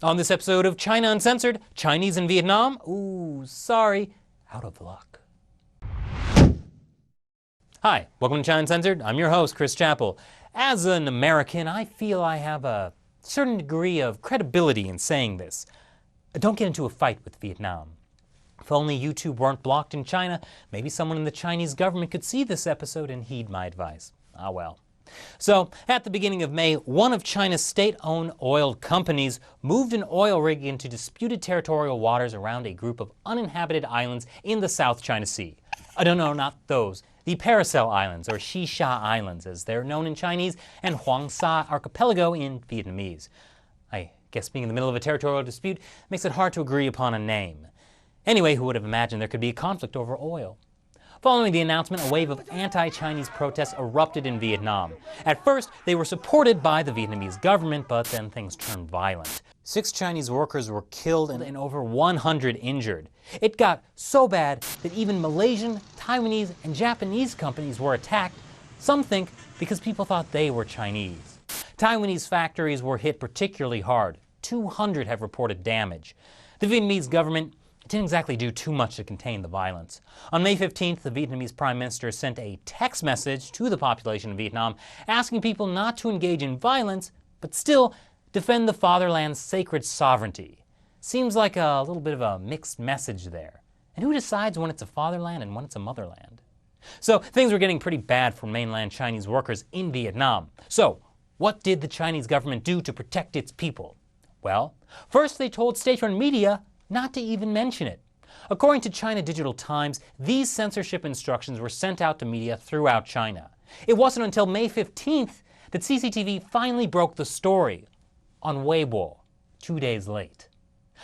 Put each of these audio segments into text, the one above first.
On this episode of China Uncensored, Chinese in Vietnam, ooh, sorry, out of luck. Hi, welcome to China Uncensored. I'm your host, Chris Chappell. As an American, I feel I have a certain degree of credibility in saying this. Don't get into a fight with Vietnam. If only YouTube weren't blocked in China, maybe someone in the Chinese government could see this episode and heed my advice. Ah well. So, at the beginning of May, one of China's state-owned oil companies moved an oil rig into disputed territorial waters around a group of uninhabited islands in the South China Sea. No, not those. The Paracel Islands, or Shisha Islands, as they're known in Chinese, and Hoàng Sa Archipelago in Vietnamese. I guess being in the middle of a territorial dispute makes it hard to agree upon a name. Anyway, who would have imagined there could be a conflict over oil? Following the announcement, a wave of anti-Chinese protests erupted in Vietnam. At first, they were supported by the Vietnamese government, but then things turned violent. 6 Chinese workers were killed and over 100 injured. It got so bad that even Malaysian, Taiwanese, and Japanese companies were attacked, some think because people thought they were Chinese. Taiwanese factories were hit particularly hard. 200 have reported damage. The Vietnamese government didn't exactly do too much to contain the violence. On May 15th, the Vietnamese Prime Minister sent a text message to the population of Vietnam asking people not to engage in violence, but still defend the fatherland's sacred sovereignty. Seems like a little bit of a mixed message there. And who decides when it's a fatherland and when it's a motherland? So things were getting pretty bad for mainland Chinese workers in Vietnam. So what did the Chinese government do to protect its people? Well, first they told state-run media not to even mention it. According to China Digital Times, these censorship instructions were sent out to media throughout China. It wasn't until May 15th that CCTV finally broke the story on Weibo, 2 days late.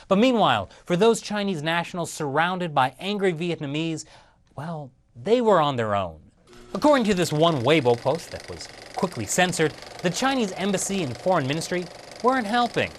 But meanwhile, for those Chinese nationals surrounded by angry Vietnamese, well, they were on their own. According to this one Weibo post that was quickly censored, the Chinese embassy and foreign ministry weren't helping.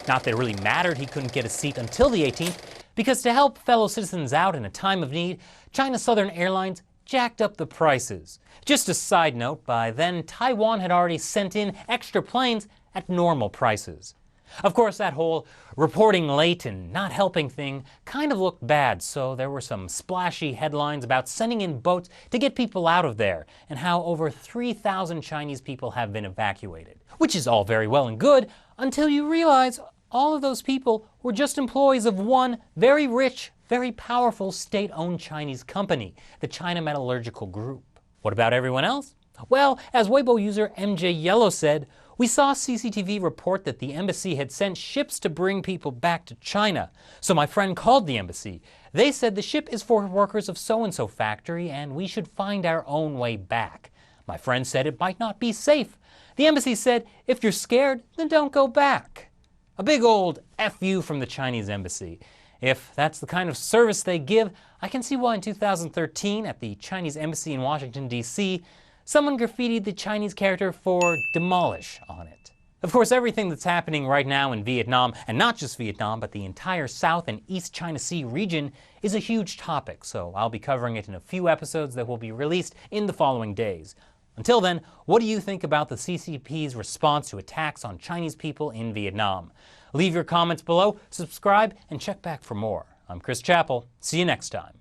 Not that it really mattered he couldn't get a seat until the 18th, because to help fellow citizens out in a time of need, China Southern Airlines jacked up the prices. Just a side note, by then Taiwan had already sent in extra planes at normal prices. Of course, that whole reporting late and not helping thing kind of looked bad, so there were some splashy headlines about sending in boats to get people out of there, and how over 3,000 Chinese people have been evacuated. Which is all very well and good, until you realize all of those people were just employees of one very rich, very powerful state-owned Chinese company, the China Metallurgical Group. What about everyone else? Well, as Weibo user MJ Yellow said, we saw CCTV report that the embassy had sent ships to bring people back to China. So my friend called the embassy. They said the ship is for workers of so-and-so factory and we should find our own way back. My friend said it might not be safe. The embassy said, if you're scared, then don't go back. A big old F you from the Chinese embassy. If that's the kind of service they give, I can see why in 2013 at the Chinese embassy in Washington, D.C., someone graffitied the Chinese character for demolish on it. Of course, everything that's happening right now in Vietnam, and not just Vietnam, but the entire South and East China Sea region, is a huge topic, so I'll be covering it in a few episodes that will be released in the following days. Until then, what do you think about the CCP's response to attacks on Chinese people in Vietnam? Leave your comments below, subscribe, and check back for more. I'm Chris Chappell. See you next time.